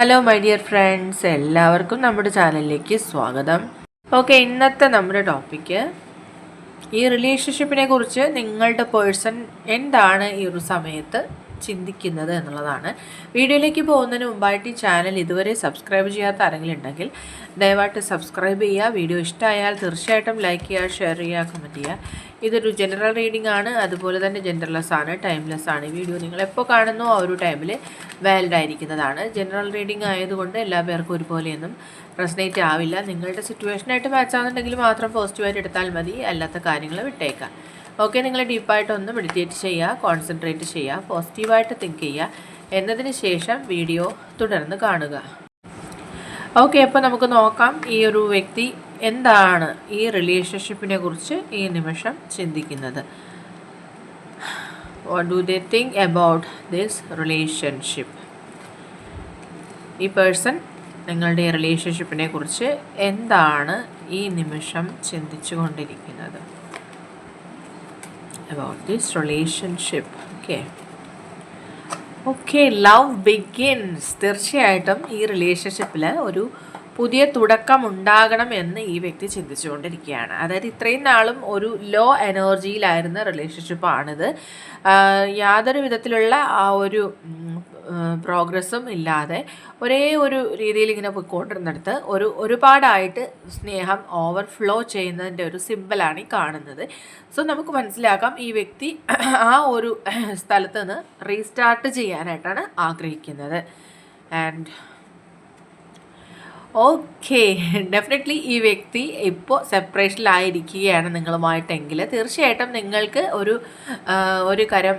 Hello my dear friends, എല്ലാവർക്കും നമ്മുടെ ചാനലിലേക്ക് സ്വാഗതം. ഓക്കെ, ഇന്നത്തെ നമ്മുടെ ടോപ്പിക്ക് ഈ റിലേഷൻഷിപ്പിനെ കുറിച്ച് നിങ്ങളുടെ പേഴ്സൺ എന്താണ് ഈ ഒരു സമയത്ത് ചിന്തിക്കുന്നത് എന്നുള്ളതാണ്. വീഡിയോയിലേക്ക് പോകുന്നതിന് മുമ്പായിട്ട് ഈ ചാനൽ ഇതുവരെ സബ്സ്ക്രൈബ് ചെയ്യാത്ത ആരെങ്കിലും ഉണ്ടെങ്കിൽ ദയവായിട്ട് സബ്സ്ക്രൈബ് ചെയ്യുക. വീഡിയോ ഇഷ്ടമായാൽ തീർച്ചയായിട്ടും ലൈക്ക് ചെയ്യുക, ഷെയർ ചെയ്യുക, കമൻറ്റ് ചെയ്യുക. ഇതൊരു ജനറൽ റീഡിംഗ് ആണ്, അതുപോലെ തന്നെ ജെൻഡർലെസ് ആണ്, ടൈംലെസ് ആണ്. ഈ വീഡിയോ നിങ്ങൾ എപ്പോൾ കാണുന്നോ ആ ഒരു ടൈമിൽ വാലിഡ് ആയിരിക്കുന്നതാണ്. ജനറൽ റീഡിംഗ് ആയതുകൊണ്ട് എല്ലാ പേർക്കും ഒരുപോലെയൊന്നും റെസനേറ്റ് ആവില്ല. നിങ്ങളുടെ സിറ്റുവേഷനായിട്ട് മാച്ച് ആവുന്നുണ്ടെങ്കിൽ മാത്രം പോസിറ്റീവായിട്ട് എടുത്താൽ മതി, അല്ലാത്ത കാര്യങ്ങൾ വിട്ടേക്കാം. ഓക്കെ, നിങ്ങൾ ഡീപ്പായിട്ടൊന്ന് മെഡിറ്റേറ്റ് ചെയ്യുക, കോൺസെൻട്രേറ്റ് ചെയ്യുക, പോസിറ്റീവായിട്ട് തിങ്ക് ചെയ്യുക. എന്നതിന് ശേഷം വീഡിയോ തുടർന്ന് കാണുക. ഓക്കെ, അപ്പോൾ നമുക്ക് നോക്കാം ഈ ഒരു വ്യക്തി എന്താണ് ഈ റിലേഷൻഷിപ്പിനെ കുറിച്ച് ഈ നിമിഷം ചിന്തിക്കുന്നത്. What do they think about this relationship? ഈ പേഴ്സൺ നിങ്ങളുടെ ഈ റിലേഷൻഷിപ്പിനെ കുറിച്ച് എന്താണ് ഈ നിമിഷം ചിന്തിച്ചു കൊണ്ടിരിക്കുന്നത്? About this relationship. Okay, love begins. തീർച്ചയായിട്ടും ഈ റിലേഷൻഷിപ്പിൽ ഒരു പുതിയ തുടക്കം ഉണ്ടാകണം എന്ന് ഈ വ്യക്തി ചിന്തിച്ചുകൊണ്ടിരിക്കുകയാണ്. അതായത് ഇത്രയും നാളും ഒരു ലോ എനർജിയിലായിരുന്ന റിലേഷൻഷിപ്പാണിത്. യാതൊരു വിധത്തിലുള്ള ആ ഒരു പ്രോഗ്രസ്സും ഇല്ലാതെ ഒരേ ഒരു രീതിയിൽ ഇങ്ങനെ പോയിക്കൊണ്ടിരുന്നിടത്ത് ഒരുപാടായിട്ട് സ്നേഹം ഓവർഫ്ലോ ചെയ്യുന്നതിൻ്റെ ഒരു സിമ്പിളാണ് ഈ കാണുന്നത്. സോ നമുക്ക് മനസ്സിലാക്കാം ഈ വ്യക്തി ആ ഒരു സ്ഥലത്ത് നിന്ന് റീസ്റ്റാർട്ട് ചെയ്യാനായിട്ടാണ് ആഗ്രഹിക്കുന്നത്. ആൻഡ് ഓക്കെ, ഡെഫിനറ്റ്ലി ഈ വ്യക്തി ഇപ്പോൾ സെപ്പറേഷനിലായിരിക്കുകയാണ് നിങ്ങളുമായിട്ടെങ്കിൽ തീർച്ചയായിട്ടും നിങ്ങൾക്ക് ഒരു കരം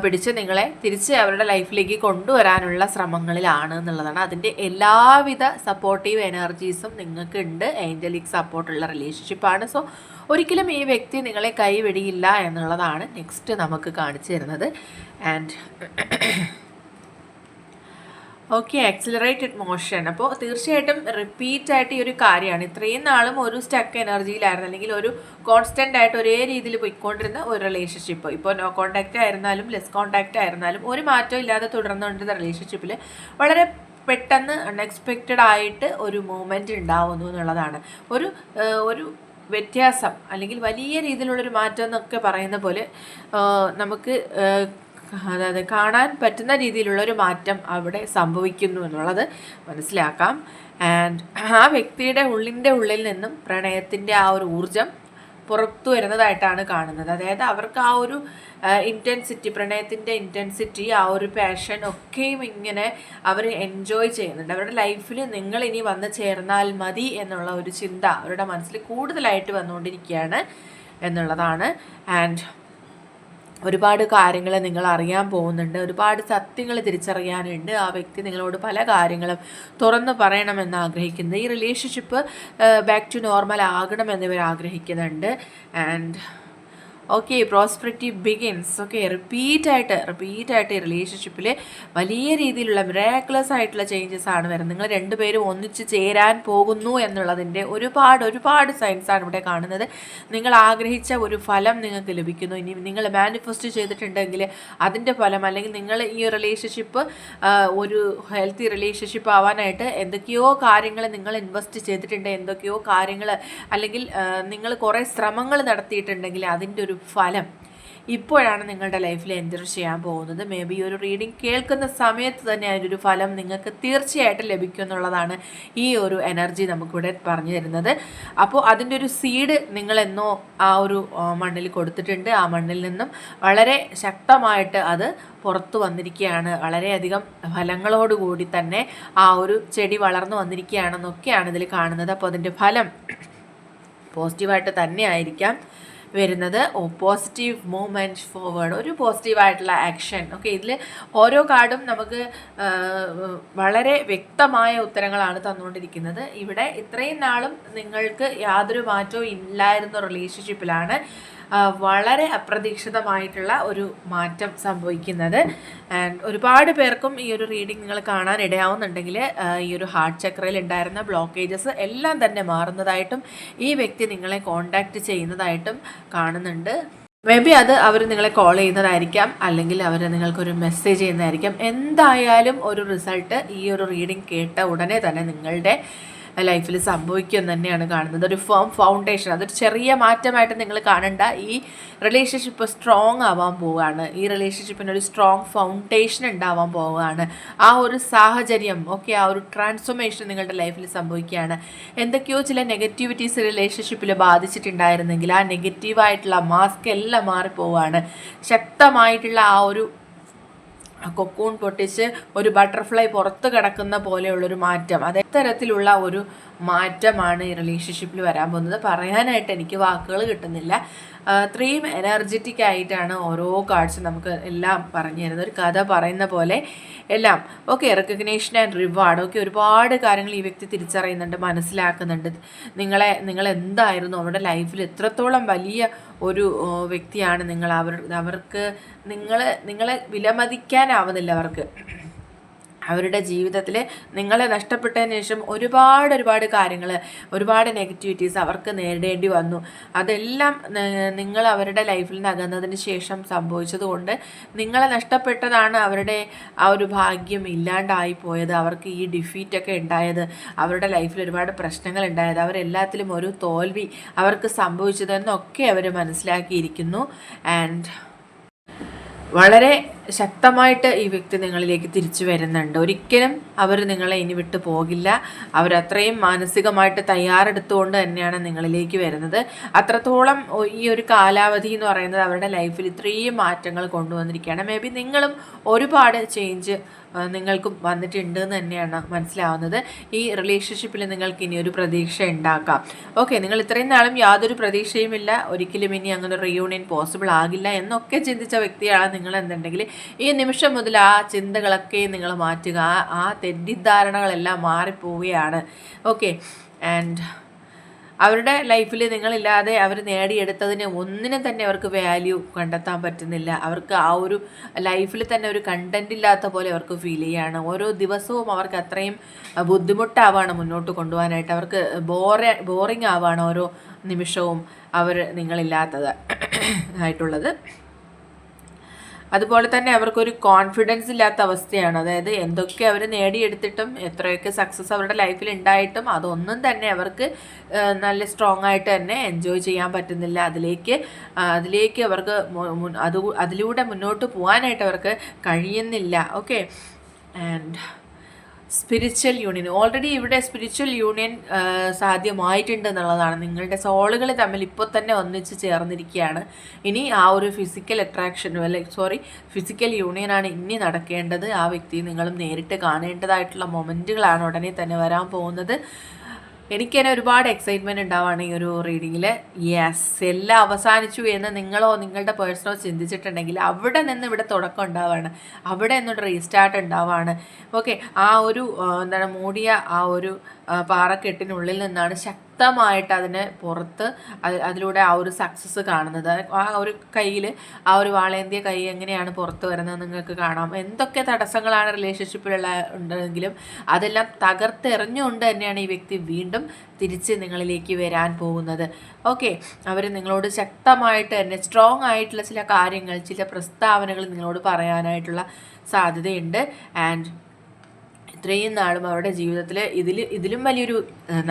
പിടിച്ച് നിങ്ങളെ തിരിച്ച് അവരുടെ ലൈഫിലേക്ക് കൊണ്ടുവരാനുള്ള ശ്രമങ്ങളിലാണ് എന്നുള്ളതാണ്. അതിൻ്റെ എല്ലാവിധ സപ്പോർട്ടീവ് എനർജീസും നിങ്ങൾക്ക് ഉണ്ട്. ഏഞ്ചലിക് സപ്പോർട്ടുള്ള റിലേഷൻഷിപ്പാണ്. സോ ഒരിക്കലും ഈ വ്യക്തി നിങ്ങളെ കൈവിടിയില്ല എന്നുള്ളതാണ് നെക്സ്റ്റ് നമുക്ക് കാണിച്ചു തരുന്നത്. And okay, accelerated motion. അപ്പോൾ തീർച്ചയായിട്ടും റിപ്പീറ്റായിട്ട് ഈ ഒരു കാര്യമാണ്. ഇത്രയും നാളും ഒരു സ്റ്റക്ക് എനർജിയിലായിരുന്നു, അല്ലെങ്കിൽ ഒരു കോൺസ്റ്റൻ്റ് ആയിട്ട് ഒരേ രീതിയിൽ പോയിക്കൊണ്ടിരുന്ന ഒരു റിലേഷൻഷിപ്പ്. ഇപ്പോൾ നോ കോൺടാക്റ്റ് ആയിരുന്നാലും ലെസ് കോൺടാക്റ്റ് ആയിരുന്നാലും ഒരു മാറ്റം ഇല്ലാതെ തുടർന്നുകൊണ്ടിരുന്ന റിലേഷൻഷിപ്പിൽ വളരെ പെട്ടെന്ന് അൺഎക്സ്പെക്റ്റഡ് ആയിട്ട് ഒരു മൂവ്മെൻറ്റ് ഉണ്ടാവുന്നു എന്നുള്ളതാണ്. ഒരു വ്യത്യാസം അല്ലെങ്കിൽ വലിയ രീതിയിലുള്ളൊരു മാറ്റം എന്നൊക്കെ പറയുന്ന പോലെ നമുക്ക് അതായത് കാണാൻ പറ്റുന്ന രീതിയിലുള്ള ഒരു മാറ്റം അവിടെ സംഭവിക്കുന്നു എന്നുള്ളത് മനസ്സിലാക്കാം. ആൻഡ് ആ വ്യക്തിയുടെ ഉള്ളിൽ നിന്നും പ്രണയത്തിൻ്റെ ആ ഒരു ഊർജം പുറത്തു വരുന്നതായിട്ടാണ് കാണുന്നത്. അതായത് അവർക്ക് ആ ഒരു ഇൻറ്റൻസിറ്റി, പ്രണയത്തിൻ്റെ ഇൻറ്റൻസിറ്റി, ആ ഒരു പാഷൻ ഒക്കെയും ഇങ്ങനെ അവർ എൻജോയ് ചെയ്യുന്നുണ്ട്. അവരുടെ ലൈഫിൽ നിങ്ങളിനി വന്ന് ചേർന്നാൽ മതി എന്നുള്ള ഒരു ചിന്ത അവരുടെ മനസ്സിൽ കൂടുതലായിട്ട് വന്നുകൊണ്ടിരിക്കുകയാണ് എന്നുള്ളതാണ്. ആൻഡ് ഒരുപാട് കാര്യങ്ങൾ നിങ്ങൾ അറിയാൻ പോകുന്നുണ്ട്, ഒരുപാട് സത്യങ്ങൾ തിരിച്ചറിയാനുണ്ട്. ആ വ്യക്തി നിങ്ങളോട് പല കാര്യങ്ങളും തുറന്ന് പറയണമെന്ന് ആഗ്രഹിക്കുന്നത്. ഈ റിലേഷൻഷിപ്പ് ബാക്ക് ടു നോർമൽ ആകണമെന്നിവർ ആഗ്രഹിക്കുന്നുണ്ട്. And okay, prosperity begins. Okay, റിപ്പീറ്റായിട്ട് ഈ റിലേഷൻഷിപ്പിൽ വലിയ രീതിയിലുള്ള മിറാക്കുലസ് ആയിട്ടുള്ള ചേഞ്ചസ് ആണ് വരുന്നത്. നിങ്ങൾ രണ്ടുപേരും ഒന്നിച്ച് ചേരാൻ പോകുന്നു എന്നുള്ളതിൻ്റെ ഒരുപാട് സൈൻസാണ് ഇവിടെ കാണുന്നത്. നിങ്ങൾ ആഗ്രഹിച്ച ഒരു ഫലം നിങ്ങൾക്ക് ലഭിക്കുന്നു. ഇനി നിങ്ങൾ മാനിഫെസ്റ്റ് ചെയ്തിട്ടുണ്ടെങ്കിൽ അതിൻ്റെ ഫലം, അല്ലെങ്കിൽ നിങ്ങൾ ഈ റിലേഷൻഷിപ്പ് ഒരു ഹെൽത്തി റിലേഷൻഷിപ്പ് ആവാനായിട്ട് എന്തൊക്കെയോ കാര്യങ്ങൾ നിങ്ങൾ ഇൻവെസ്റ്റ് ചെയ്തിട്ടുണ്ട്, എന്തൊക്കെയോ കാര്യങ്ങൾ അല്ലെങ്കിൽ നിങ്ങൾ കുറേ ശ്രമങ്ങൾ നടത്തിയിട്ടുണ്ടെങ്കിൽ അതിൻ്റെ ഒരു ഫലം ഇപ്പോഴാണ് നിങ്ങളുടെ ലൈഫിൽ എൻ്റർ ചെയ്യാൻ പോകുന്നത്. മേ ബി ഒരു റീഡിംഗ് കേൾക്കുന്ന സമയത്ത് തന്നെ അതിൻ്റെ ഫലം നിങ്ങൾക്ക് തീർച്ചയായിട്ടും ലഭിക്കും എന്നുള്ളതാണ് ഈ ഒരു എനർജി നമുക്കിവിടെ പറഞ്ഞു തരുന്നത്. അപ്പോൾ അതിൻ്റെ ഒരു സീഡ് നിങ്ങളെന്നോ ആ ഒരു മണ്ണിൽ കൊടുത്തിട്ടുണ്ട്. ആ മണ്ണിൽ നിന്നും വളരെ ശക്തമായിട്ട് അത് പുറത്തു വന്നിരിക്കുകയാണ്. വളരെയധികം ഫലങ്ങളോടുകൂടി തന്നെ ആ ഒരു ചെടി വളർന്നു വന്നിരിക്കുകയാണെന്നൊക്കെയാണ് ഇതിൽ കാണുന്നത്. അപ്പോൾ അതിൻ്റെ ഫലം പോസിറ്റീവായിട്ട് തന്നെ ആയിരിക്കാം വരുന്നത്. പോസിറ്റീവ് മൂവ്മെൻറ്റ് ഫോർവേഡ്, ഒരു പോസിറ്റീവായിട്ടുള്ള ആക്ഷൻ. ഓക്കെ, ഇതിൽ ഓരോ കാർഡും നമുക്ക് വളരെ വ്യക്തമായ ഉത്തരങ്ങളാണ് തന്നുകൊണ്ടിരിക്കുന്നത്. ഇവിടെ ഇത്രയും നാളും നിങ്ങൾക്ക് യാതൊരു മാറ്റവും ഇല്ലായിരുന്ന റിലേഷൻഷിപ്പിലാണ് വളരെ അപ്രതീക്ഷിതമായിട്ടുള്ള ഒരു മാറ്റം സംഭവിക്കുന്നത്. ആൻഡ് ഒരുപാട് പേർക്കും ഈ ഒരു റീഡിംഗ് നിങ്ങൾ കാണാൻ ഇടയാവുന്നുണ്ടെങ്കിൽ ഈ ഒരു ഹാർട്ട് ചക്രയിൽ ഉണ്ടായിരുന്ന ബ്ലോക്കേജസ് എല്ലാം തന്നെ മാറുന്നതായിട്ടും ഈ വ്യക്തി നിങ്ങളെ കോണ്ടാക്റ്റ് ചെയ്യുന്നതായിട്ടും കാണുന്നുണ്ട്. മേ ബി അത് അവർ നിങ്ങളെ കോൾ ചെയ്യുന്നതായിരിക്കാം, അല്ലെങ്കിൽ അവർ നിങ്ങൾക്കൊരു മെസ്സേജ് ചെയ്യുന്നതായിരിക്കാം. എന്തായാലും ഒരു റിസൾട്ട് ഈ ഒരു റീഡിംഗ് കേട്ട ഉടനെ തന്നെ നിങ്ങളുടെ ലൈഫിൽ സംഭവിക്കുമെന്ന് തന്നെയാണ് കാണുന്നത്. ഒരു ഫേം ഫൗണ്ടേഷൻ, അതൊരു ചെറിയ മാറ്റമായിട്ട് നിങ്ങൾ കാണണ്ട. ഈ റിലേഷൻഷിപ്പ് സ്ട്രോങ് ആവാൻ പോവുകയാണ്. ഈ റിലേഷൻഷിപ്പിന് ഒരു സ്ട്രോങ് ഫൗണ്ടേഷൻ ഉണ്ടാവാൻ പോവുകയാണ്. ആ ഒരു സാഹചര്യം, ഓക്കെ, ആ ഒരു ട്രാൻസ്ഫോർമേഷൻ നിങ്ങളുടെ ലൈഫിൽ സംഭവിക്കുകയാണ്. എന്തൊക്കെയോ ചില നെഗറ്റിവിറ്റീസ് റിലേഷൻഷിപ്പിൽ ബാധിച്ചിട്ടുണ്ടായിരുന്നെങ്കിൽ ആ നെഗറ്റീവായിട്ടുള്ള മാസ്ക് എല്ലാം മാറിപ്പോവുകയാണ്. ശക്തമായിട്ടുള്ള ആ ഒരു കൊക്കൂൺ പൊട്ടിച്ച് ഒരു ബട്ടർഫ്ലൈ പുറത്ത് കിടക്കുന്ന പോലെയുള്ളൊരു മാറ്റം, അതേ തരത്തിലുള്ള ഒരു മാറ്റമാണ് ഈ റിലേഷൻഷിപ്പിൽ വരാൻ പോകുന്നത്. പറയാനായിട്ട് എനിക്ക് വാക്കുകൾ കിട്ടുന്നില്ല. അത്രയും എനർജറ്റിക് ആയിട്ടാണ് ഓരോ കാർഡ്സും നമുക്ക് എല്ലാം പറഞ്ഞു തരുന്നത്. ഒരു കഥ പറയുന്ന പോലെ എല്ലാം. Okay, recognition and reward. Okay, ഒരുപാട് കാര്യങ്ങൾ ഈ വ്യക്തി തിരിച്ചറിയുന്നുണ്ട്, മനസ്സിലാക്കുന്നുണ്ട്. നിങ്ങളെന്തായിരുന്നു അവരുടെ ലൈഫിൽ എത്രത്തോളം വലിയ ഒരു വ്യക്തിയാണ് നിങ്ങൾ. അവർക്ക് നിങ്ങളെ വിലമതിക്കാനാവുന്നില്ല അവർക്ക്. അവരുടെ ജീവിതത്തിൽ നിങ്ങളെ നഷ്ടപ്പെട്ടതിന് ശേഷം ഒരുപാട് കാര്യങ്ങൾ, ഒരുപാട് നെഗറ്റിവിറ്റീസ് അവർക്ക് നേരിടേണ്ടി വന്നു. അതെല്ലാം നിങ്ങൾ അവരുടെ ലൈഫിൽ നിന്ന് അകന്നതിന് ശേഷം സംഭവിച്ചതുകൊണ്ട് നിങ്ങളെ നഷ്ടപ്പെട്ടതാണ് അവരുടെ ആ ഒരു ഭാഗ്യം ഇല്ലാണ്ടായി പോയത്. അവർക്ക് ഈ ഡിഫീറ്റൊക്കെ ഉണ്ടായത്, അവരുടെ ലൈഫിൽ ഒരുപാട് പ്രശ്നങ്ങൾ ഉണ്ടായത്, അവരെല്ലാത്തിലും ഒരു തോൽവി അവർക്ക് സംഭവിച്ചതെന്നൊക്കെ അവർ മനസ്സിലാക്കിയിരിക്കുന്നു. ആൻഡ് വളരെ ശക്തമായിട്ട് ഈ വ്യക്തി നിങ്ങളിലേക്ക് തിരിച്ചു വരുന്നുണ്ട്. ഒരിക്കലും അവർ നിങ്ങളെ ഇനി വിട്ടു പോകില്ല. അവരത്രയും മാനസികമായിട്ട് തയ്യാറെടുത്തുകൊണ്ട് തന്നെയാണ് നിങ്ങളിലേക്ക് വരുന്നത്. അത്രത്തോളം ഈ ഒരു കാലാവധി എന്ന് പറയുന്നത് അവരുടെ ലൈഫിൽ ഇത്രയും മാറ്റങ്ങൾ കൊണ്ടുവന്നിരിക്കുകയാണ്. മേ ബി നിങ്ങളും ഒരുപാട് ചേഞ്ച് നിങ്ങൾക്കും വന്നിട്ടുണ്ട് എന്ന് തന്നെയാണ് മനസ്സിലാവുന്നത്. ഈ റിലേഷൻഷിപ്പിൽ നിങ്ങൾക്ക് ഇനി ഒരു പ്രതീക്ഷ ഉണ്ടാക്കാം. ഓക്കെ, നിങ്ങൾ ഇത്രയും നാളും യാതൊരു പ്രതീക്ഷയുമില്ല, ഒരിക്കലും ഇനി അങ്ങനെ റീയൂണിയൻ പോസിബിൾ ആകില്ല എന്നൊക്കെ ചിന്തിച്ച വ്യക്തിയാണ് നിങ്ങൾ എന്നുണ്ടെങ്കിൽ ഈ നിമിഷം മുതൽ ആ ചിന്തകളൊക്കെ നിങ്ങൾ മാറ്റുക. ആ തെറ്റിദ്ധാരണകളെല്ലാം മാറിപ്പോവുകയാണ്. ഓക്കെ, ആൻഡ് അവരുടെ ലൈഫിൽ നിങ്ങളില്ലാതെ അവർ നേടിയെടുത്തതിന് ഒന്നിനും തന്നെ അവർക്ക് വാല്യൂ കണ്ടെത്താൻ പറ്റുന്നില്ല. അവർക്ക് ആ ഒരു ലൈഫിൽ തന്നെ ഒരു കണ്ടന്റ് ഇല്ലാത്ത പോലെ അവർക്ക് ഫീൽ ചെയ്യുകയാണ്. ഓരോ ദിവസവും അവർക്ക് അത്രയും ബുദ്ധിമുട്ടാവാണ് മുന്നോട്ട് കൊണ്ടുപോകാനായിട്ട്. അവർക്ക് ബോറിങ് ആവാണ് ഓരോ നിമിഷവും അവർ നിങ്ങളില്ലാത്തത് ആയിട്ടുള്ളത്. അതുപോലെ തന്നെ അവർക്കൊരു കോൺഫിഡൻസ് ഇല്ലാത്ത അവസ്ഥയാണ്. അതായത് എന്തൊക്കെ അവർ നേടിയെടുത്തിട്ടും എത്രയൊക്കെ സക്സസ് അവരുടെ ലൈഫിൽ ഉണ്ടായിട്ടും അതൊന്നും തന്നെ അവർക്ക് നല്ല സ്ട്രോങ് ആയിട്ട് തന്നെ എൻജോയ് ചെയ്യാൻ പറ്റുന്നില്ല. അതിലേക്ക് അവർക്ക് അതിലൂടെ മുന്നോട്ട് പോകാനായിട്ട് അവർക്ക് കഴിയുന്നില്ല. Okay, and spiritual union, already ഇവിടെ സ്പിരിച്വൽ യൂണിയൻ സാധ്യമായിട്ടുണ്ട് എന്നുള്ളതാണ്. നിങ്ങളുടെ സോളുകൾ തമ്മിൽ ഇപ്പോൾ തന്നെ ഒന്നിച്ച് ചേർന്നിരിക്കുകയാണ്. ഇനി ആ ഒരു ഫിസിക്കൽ അട്രാക്ഷൻ ഫിസിക്കൽ യൂണിയനാണ് ഇനി നടക്കേണ്ടത്. ആ വ്യക്തിയെ നിങ്ങളും നേരിട്ട് കാണേണ്ടതായിട്ടുള്ള മൊമെൻറ്റുകളാണ് ഉടനെ തന്നെ വരാൻ പോകുന്നത്. എനിക്ക് തന്നെ ഒരുപാട് എക്സൈറ്റ്മെൻറ്റ് ഉണ്ടാവുകയാണ് ഈ ഒരു റീഡിങ്ങിൽ. യെസ്, എല്ലാം അവസാനിച്ചു എന്ന് നിങ്ങളോ നിങ്ങളുടെ പേഴ്സണോ ചിന്തിച്ചിട്ടുണ്ടെങ്കിൽ അവിടെ നിന്ന് ഇവിടെ തുടക്കം ഉണ്ടാവുകയാണ്, അവിടെ നിന്നൊരു റീസ്റ്റാർട്ട് ഉണ്ടാവുകയാണ്. ഓക്കെ, ആ ഒരു മൂടിയ ആ ഒരു പാറക്കെട്ടിനുള്ളിൽ നിന്നാണ് ശക്തമായിട്ട് അതിനെ പുറത്ത് അതിലൂടെ ആ ഒരു സക്സസ് കാണുന്നത്. ആ ഒരു കയ്യിൽ ആ ഒരു വാളേന്തിയ കൈ എങ്ങനെയാണ് പുറത്ത് വരുന്നത് നിങ്ങൾക്ക് കാണാം. എന്തൊക്കെ തടസ്സങ്ങളാണ് റിലേഷൻഷിപ്പിലുള്ള ഉണ്ടെങ്കിലും അതെല്ലാം തകർത്തെറിഞ്ഞുകൊണ്ട് തന്നെയാണ് ഈ വ്യക്തി വീണ്ടും തിരിച്ച് നിങ്ങളിലേക്ക് വരാൻ പോകുന്നത്. ഓക്കെ, അവർ നിങ്ങളോട് ശക്തമായിട്ട് തന്നെ സ്ട്രോങ് ആയിട്ടുള്ള ചില കാര്യങ്ങൾ, ചില പ്രസ്താവനകൾ നിങ്ങളോട് പറയാനായിട്ടുള്ള സാധ്യതയുണ്ട്. ആൻഡ് ഇത്രയും നാളും അവരുടെ ജീവിതത്തിൽ ഇതിലും വലിയൊരു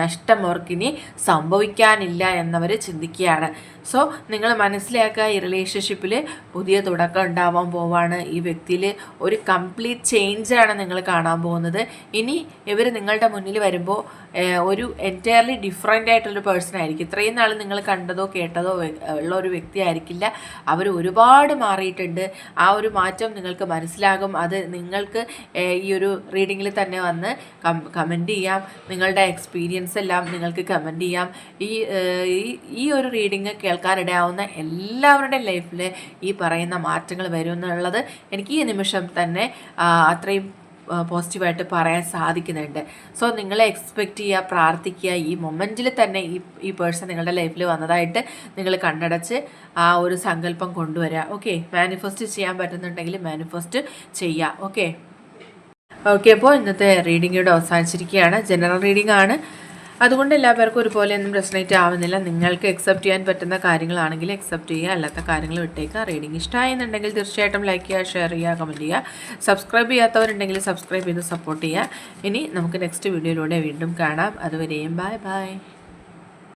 നഷ്ടം അവർക്കിനി സംഭവിക്കാനില്ല എന്നവർ ചിന്തിക്കുകയാണ്. സോ നിങ്ങൾ മനസ്സിലാക്കുക, ഈ റിലേഷൻഷിപ്പിൽ പുതിയ തുടക്കം ഉണ്ടാവാൻ പോവാണ്. ഈ വ്യക്തിയിൽ ഒരു കംപ്ലീറ്റ് ചേഞ്ചാണ് നിങ്ങൾ കാണാൻ പോകുന്നത്. ഇനി ഇവർ നിങ്ങളുടെ മുന്നിൽ വരുമ്പോൾ ഒരു എൻറ്റയർലി ഡിഫറെൻ്റ് ആയിട്ടുള്ളൊരു പേഴ്സൺ ആയിരിക്കും. ഇത്രയും നാൾ നിങ്ങൾ കണ്ടതോ കേട്ടതോ ഉള്ള ഒരു വ്യക്തി ആയിരിക്കില്ല. അവർ ഒരുപാട് മാറിയിട്ടുണ്ട്. ആ ഒരു മാറ്റം നിങ്ങൾക്ക് മനസ്സിലാകും. അത് നിങ്ങൾക്ക് ഈ ഒരു റീഡിങ്ങിൽ തന്നെ വന്ന് കമൻറ്റ് ചെയ്യാം. നിങ്ങളുടെ എക്സ്പീരിയൻസ് എല്ലാം നിങ്ങൾക്ക് കമൻറ്റ് ചെയ്യാം. ഈ ഒരു റീഡിങ് കേൾക്കാനിടയാവുന്ന എല്ലാവരുടെയും ലൈഫിൽ ഈ പറയുന്ന മാറ്റങ്ങൾ വരും എന്നുള്ളത് എനിക്ക് ഈ നിമിഷം തന്നെ അത്രയും പോസിറ്റീവായിട്ട് പറയാൻ സാധിക്കുന്നുണ്ട്. സോ നിങ്ങളെ എക്സ്പെക്റ്റ് ചെയ്യുക, പ്രാർത്ഥിക്കുക. ഈ മൊമെൻറ്റിൽ തന്നെ ഈ പേഴ്സൺ നിങ്ങളുടെ ലൈഫിൽ വന്നതായിട്ട് നിങ്ങൾ കണ്ണടച്ച് ആ ഒരു സങ്കല്പം കൊണ്ടുവരിക. ഓക്കെ, മാനിഫെസ്റ്റ് ചെയ്യാൻ പറ്റുന്നുണ്ടെങ്കിൽ മാനിഫെസ്റ്റ് ചെയ്യുക. ഓക്കെ, അപ്പോൾ ഇന്നത്തെ റീഡിംഗ് ഇവിടെ അവസാനിച്ചിരിക്കുകയാണ്. ജനറൽ റീഡിംഗ് ആണ്. അതുകൊണ്ട് എല്ലാ പേർക്കും ഒരുപോലെയൊന്നും റെസണേറ്റ് ആവുന്നില്ല. നിങ്ങൾക്ക് അക്സെപ്റ്റ് ചെയ്യാൻ പറ്റുന്ന കാര്യങ്ങളാണെങ്കിൽ അക്സെപ്റ്റ് ചെയ്യുക, അല്ലാത്ത കാര്യങ്ങൾ വിട്ടേക്കുക. റീഡിംഗ് ഇഷ്ടമായെന്നുണ്ടെങ്കിൽ തീർച്ചയായിട്ടും ലൈക്ക് ചെയ്യുക, ഷെയർ ചെയ്യുക, കമൻറ്റ് ചെയ്യുക. സബ്സ്ക്രൈബ് ചെയ്യാത്തവരുണ്ടെങ്കിൽ സബ്സ്ക്രൈബ് ചെയ്ത് സപ്പോർട്ട് ചെയ്യുക. ഇനി നമുക്ക് നെക്സ്റ്റ് വീഡിയോയിലൂടെ വീണ്ടും കാണാം. അതുവരെയും ബൈ ബൈ.